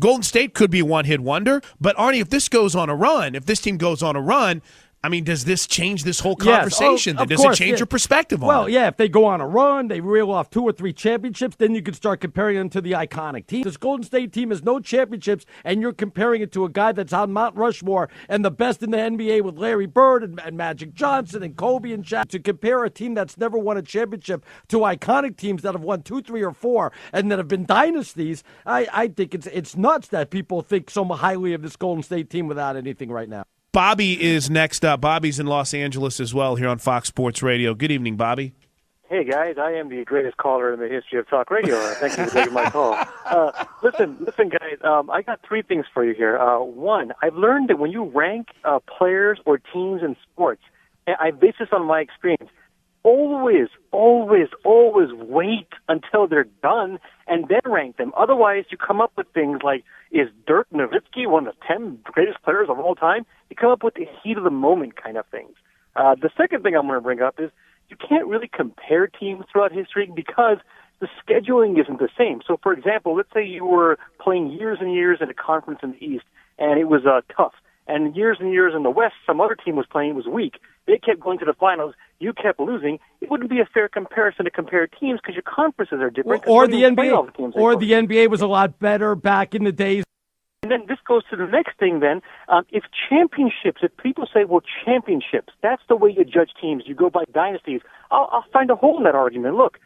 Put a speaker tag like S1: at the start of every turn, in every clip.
S1: Golden State could be a one-hit wonder, but Arnie, if this team goes on a run, I mean, does this change this whole conversation?
S2: Yes.
S1: Does it change your perspective on it?
S2: Well, yeah, if they go on a run, they reel off 2 or 3 championships, then you can start comparing them to the iconic team. This Golden State team has no championships, and you're comparing it to a guy that's on Mount Rushmore and the best in the NBA with Larry Bird and Magic Johnson and Kobe and Shaq. To compare a team that's never won a championship to iconic teams that have won 2, 3, or 4 and that have been dynasties, I think it's nuts that people think so highly of this Golden State team without anything right now.
S1: Bobby is next up. Bobby's in Los Angeles as well here on Fox Sports Radio. Good evening, Bobby.
S3: Hey, guys. I am the greatest caller in the history of talk radio. Thank you for taking my call. Listen, guys. I got 3 things for you here. One, I've learned that when you rank players or teams in sports, I base this on my experience, always wait until they're done and then rank them. Otherwise, you come up with things like, is Dirk Nowitzki one of the 10 greatest players of all time? You come up with the heat of the moment kind of things. The second thing I'm going to bring up is you can't really compare teams throughout history because the scheduling isn't the same. So, for example, let's say you were playing years and years in a conference in the East, and it was tough. And years in the West, some other team was playing, was weak. They kept going to the finals. You kept losing. It wouldn't be a fair comparison to compare teams because your conferences are different.
S2: Or the NBA was a lot better back in the days.
S3: And then this goes to the next thing then. If people say, well, championships, that's the way you judge teams. You go by dynasties. I'll find a hole in that argument. Look,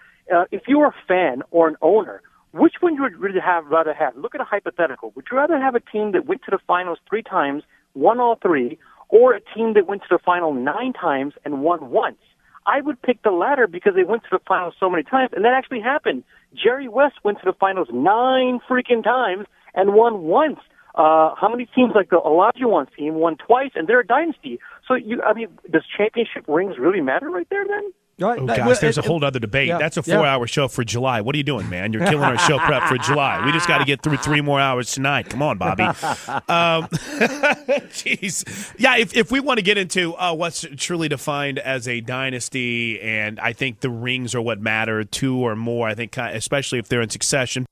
S3: if you're a fan or an owner, which one you would really rather have? Look at a hypothetical. Would you rather have a team that went to the finals 3 times, won all 3, or a team that went to the final 9 times and won once? I would pick the latter because they went to the finals so many times, and that actually happened. Jerry West went to the finals 9 freaking times and won once. How many teams like the Olajuwon team won twice, and they're a dynasty? So, does championship rings really matter right there then?
S1: Oh, gosh, there's a whole other debate. Yeah, that's a 4-hour show for July. What are you doing, man? You're killing our show prep for July. We just got to get through 3 more hours tonight. Come on, Bobby. Jeez. Yeah, if we want to get into what's truly defined as a dynasty, and I think the rings are what matter, 2 or more, I think, especially if they're in succession.